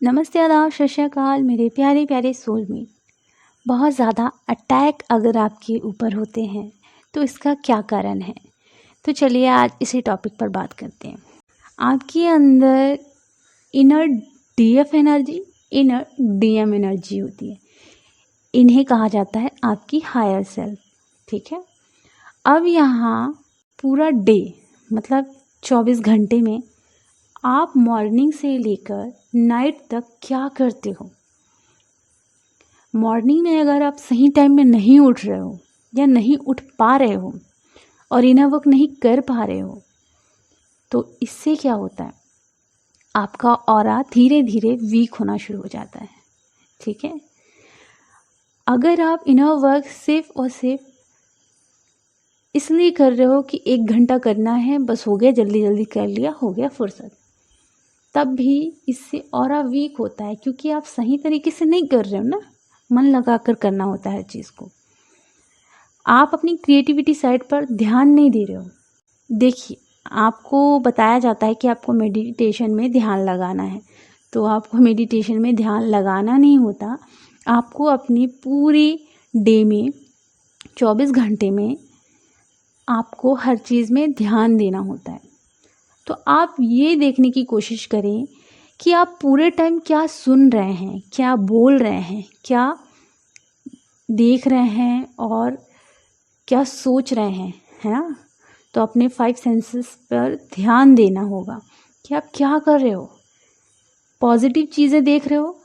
नमस्ते, आदाब, सत श्री अकाल मेरे प्यारे प्यारे सोलमेट। बहुत ज़्यादा अटैक अगर आपके ऊपर होते हैं तो इसका क्या कारण है? तो चलिए आज इसी टॉपिक पर बात करते हैं। आपके अंदर inner DF energy, inner DM energy होती है। इन्हें कहा जाता है आपकी हायर सेल्फ। ठीक है। अब यहाँ पूरा डे मतलब 24 घंटे में आप मॉर्निंग से लेकर नाइट तक क्या करते हो? मॉर्निंग में अगर आप सही टाइम में नहीं उठ रहे हो या नहीं उठ पा रहे हो और इनर वर्क नहीं कर पा रहे हो तो इससे क्या होता है, आपका ऑरा धीरे धीरे वीक होना शुरू हो जाता है। ठीक है। अगर आप इनर वर्क सिर्फ और सिर्फ इसलिए कर रहे हो कि 1 घंटा करना है, बस हो गया, जल्दी जल्दी कर लिया, हो गया फुर्सत, तब भी इससे ऑरा वीक होता है क्योंकि आप सही तरीके से नहीं कर रहे हो ना। मन लगा कर करना होता है चीज़ को। आप अपनी क्रिएटिविटी साइड पर ध्यान नहीं दे रहे हो। देखिए, आपको बताया जाता है कि आपको मेडिटेशन में ध्यान लगाना है, तो आपको मेडिटेशन में ध्यान लगाना नहीं होता। आपको अपनी पूरी डे में 24 घंटे में आपको हर चीज़ में ध्यान देना होता है। तो आप ये देखने की कोशिश करें कि आप पूरे टाइम क्या सुन रहे हैं, क्या बोल रहे हैं, क्या देख रहे हैं और क्या सोच रहे हैं, है ना। तो अपने 5 सेंसेस पर ध्यान देना होगा कि आप क्या कर रहे हो। पॉजिटिव चीज़ें देख रहे हो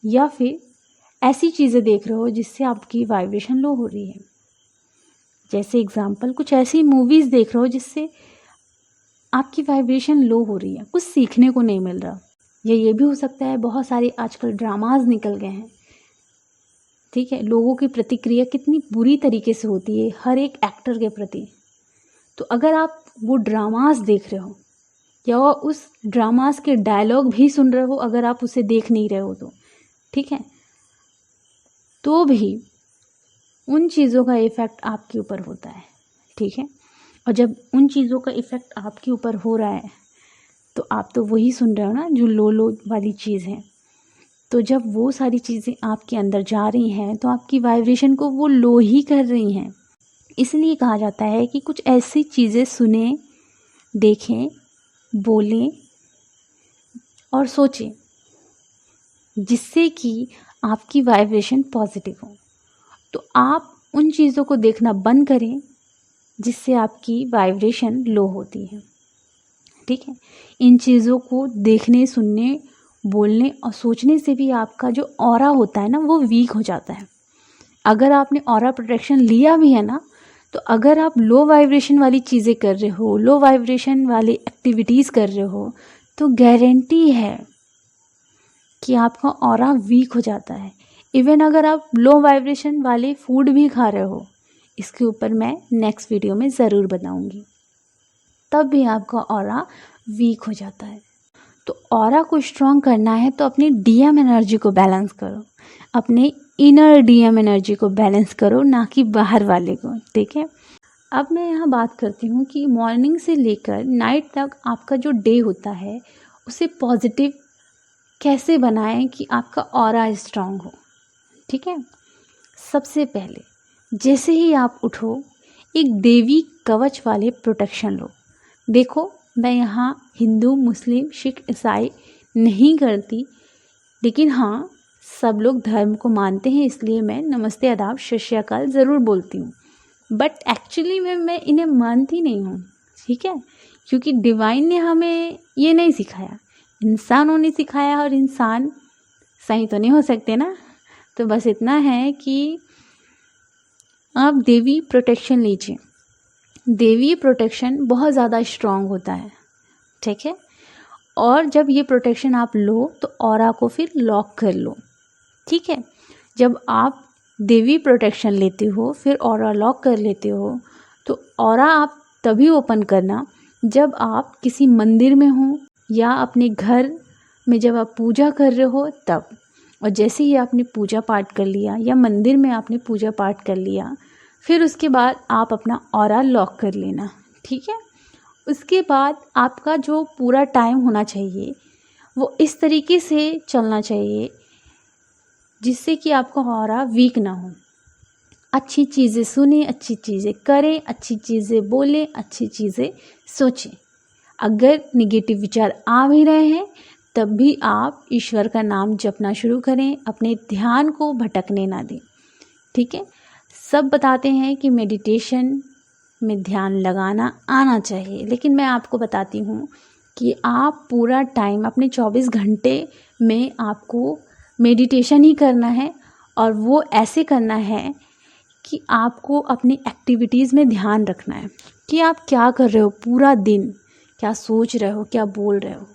या फिर ऐसी चीज़ें देख रहे हो जिससे आपकी वाइब्रेशन लो हो रही है। जैसे एग्जाम्पल, कुछ ऐसी मूवीज़ देख रहे हो जिससे आपकी वाइब्रेशन लो हो रही है, कुछ सीखने को नहीं मिल रहा। या ये भी हो सकता है, बहुत सारे आजकल ड्रामाज निकल गए हैं। ठीक है। लोगों की प्रतिक्रिया कितनी बुरी तरीके से होती है हर एक एक्टर के प्रति। तो अगर आप वो ड्रामास देख रहे हो या उस ड्रामास के डायलॉग भी सुन रहे हो, अगर आप उसे देख नहीं रहे हो तो ठीक है, तो भी उन चीज़ों का इफ़ेक्ट आपके ऊपर होता है। ठीक है। और जब उन चीज़ों का इफ़ेक्ट आपके ऊपर हो रहा है तो आप तो वही सुन रहे हो ना जो लो लो वाली चीज़ है। तो जब वो सारी चीज़ें आपके अंदर जा रही हैं तो आपकी वाइब्रेशन को वो लो ही कर रही हैं। इसलिए कहा जाता है कि कुछ ऐसी चीज़ें सुने, देखें, बोलें और सोचें जिससे कि आपकी वाइब्रेशन पॉजिटिव हो। तो आप उन चीज़ों को देखना बंद करें जिससे आपकी वाइब्रेशन लो होती है। ठीक है। इन चीज़ों को देखने, सुनने, बोलने और सोचने से भी आपका जो ऑरा होता है ना वो वीक हो जाता है। अगर आपने ऑरा प्रोटेक्शन लिया भी है ना, तो अगर आप लो वाइब्रेशन वाली चीज़ें कर रहे हो, लो वाइब्रेशन वाली एक्टिविटीज़ कर रहे हो, तो गारंटी है कि आपका ऑरा वीक हो जाता है। इवन अगर आप लो वाइब्रेशन वाले फूड भी खा रहे हो, इसके ऊपर मैं नेक्स्ट वीडियो में ज़रूर बताऊंगी, तब भी आपका ऑरा वीक हो जाता है। तो ऑरा को स्ट्रॉन्ग करना है तो अपनी डीएम एनर्जी को बैलेंस करो, अपने इनर डीएम एनर्जी को बैलेंस करो, ना कि बाहर वाले को। ठीक है। अब मैं यहाँ बात करती हूँ कि मॉर्निंग से लेकर नाइट तक आपका जो डे होता है उसे पॉजिटिव कैसे बनाएं कि आपका ऑरा स्ट्रॉन्ग हो। ठीक है। सबसे पहले जैसे ही आप उठो, एक देवी कवच वाले प्रोटेक्शन लो। देखो, मैं यहाँ हिंदू, मुस्लिम, सिख, ईसाई नहीं करती, लेकिन हाँ, सब लोग धर्म को मानते हैं, इसलिए मैं नमस्ते, आदाब, सत श्री अकाल ज़रूर बोलती हूँ। बट एक्चुअली मैं इन्हें मानती नहीं हूँ। ठीक है। क्योंकि डिवाइन ने हमें ये नहीं सिखाया, इंसानों ने सिखाया, और इंसान सही तो नहीं हो सकते ना। तो बस इतना है कि आप देवी प्रोटेक्शन लीजिए। देवी प्रोटेक्शन बहुत ज़्यादा स्ट्रॉन्ग होता है। ठीक है। और जब ये प्रोटेक्शन आप लो तो ऑरा को फिर लॉक कर लो। ठीक है। जब आप देवी प्रोटेक्शन लेते हो फिर ऑरा लॉक कर लेते हो, तो ऑरा आप तभी ओपन करना जब आप किसी मंदिर में हो या अपने घर में जब आप पूजा कर रहे हो तब। और जैसे ही आपने पूजा पाठ कर लिया या मंदिर में आपने पूजा पाठ कर लिया, फिर उसके बाद आप अपना ऑरा लॉक कर लेना। ठीक है। उसके बाद आपका जो पूरा टाइम होना चाहिए वो इस तरीके से चलना चाहिए जिससे कि आपका ऑरा वीक ना हो। अच्छी चीज़ें सुने, अच्छी चीज़ें करें, अच्छी चीज़ें बोलें, अच्छी चीज़ें सोचें। अगर निगेटिव विचार आ भी रहे हैं तब भी आप ईश्वर का नाम जपना शुरू करें, अपने ध्यान को भटकने ना दें। ठीक है, सब बताते हैं कि मेडिटेशन में ध्यान लगाना आना चाहिए, लेकिन मैं आपको बताती हूँ कि आप पूरा टाइम अपने 24 घंटे में आपको मेडिटेशन ही करना है, और वो ऐसे करना है कि आपको अपनी एक्टिविटीज़ में ध्यान रखना है कि आप क्या कर रहे हो पूरा दिन, क्या सोच रहे हो, क्या बोल रहे हो।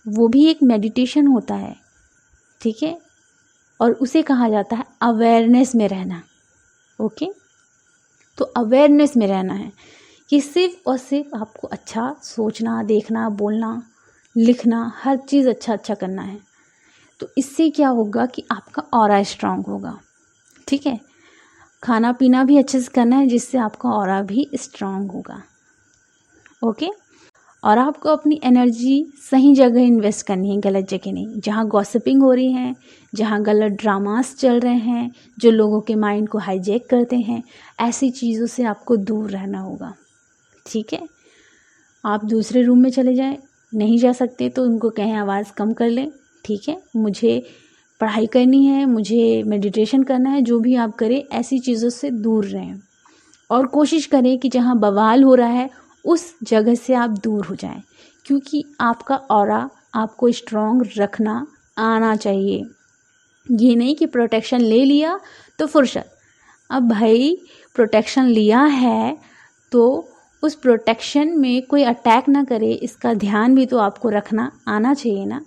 वो भी एक मेडिटेशन होता है। ठीक है, और उसे कहा जाता है अवेयरनेस में रहना। ओके, तो अवेयरनेस में रहना है कि सिर्फ और सिर्फ आपको अच्छा सोचना, देखना, बोलना, लिखना, हर चीज़ अच्छा करना है। तो इससे क्या होगा कि आपका ऑरा स्ट्रांग होगा। ठीक है, खाना पीना भी अच्छे से करना है जिससे आपका ऑरा भी स्ट्रांग होगा। ओके, और आपको अपनी एनर्जी सही जगह इन्वेस्ट करनी है, गलत जगह नहीं। जहाँ गॉसिपिंग हो रही है, जहाँ गलत ड्रामास चल रहे हैं जो लोगों के माइंड को हाईजैक करते हैं, ऐसी चीज़ों से आपको दूर रहना होगा। ठीक है, आप दूसरे रूम में चले जाएं, नहीं जा सकते तो उनको कहें आवाज़ कम कर लें। ठीक है, मुझे पढ़ाई करनी है, मुझे मेडिटेशन करना है, जो भी आप करें ऐसी चीज़ों से दूर रहें। और कोशिश करें कि जहाँ बवाल हो रहा है उस जगह से आप दूर हो जाएं, क्योंकि आपका ऑरा आपको स्ट्रॉन्ग रखना आना चाहिए। ये नहीं कि प्रोटेक्शन ले लिया तो फुर्सत। अब भाई प्रोटेक्शन लिया है तो उस प्रोटेक्शन में कोई अटैक ना करे, इसका ध्यान भी तो आपको रखना आना चाहिए ना।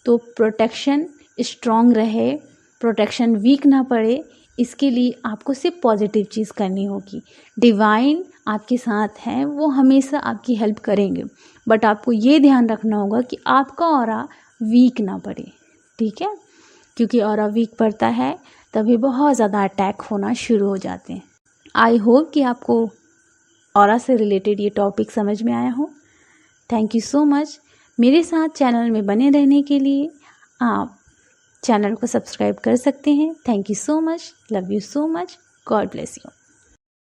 तो प्रोटेक्शन स्ट्रॉन्ग रहे, प्रोटेक्शन वीक ना पड़े, इसके लिए आपको सिर्फ पॉजिटिव चीज़ करनी होगी। डिवाइन आपके साथ हैं, वो हमेशा आपकी हेल्प करेंगे, बट आपको ये ध्यान रखना होगा कि आपका ऑरा वीक ना पड़े। ठीक है, क्योंकि ऑरा वीक पड़ता है तभी बहुत ज़्यादा अटैक होना शुरू हो जाते हैं। आई होप कि आपको ऑरा से रिलेटेड ये टॉपिक समझ में आया हो। Thank you so much. मेरे साथ चैनल में बने रहने के लिए आप चैनल को सब्सक्राइब कर सकते हैं। Thank you so much, love you so much, God bless you.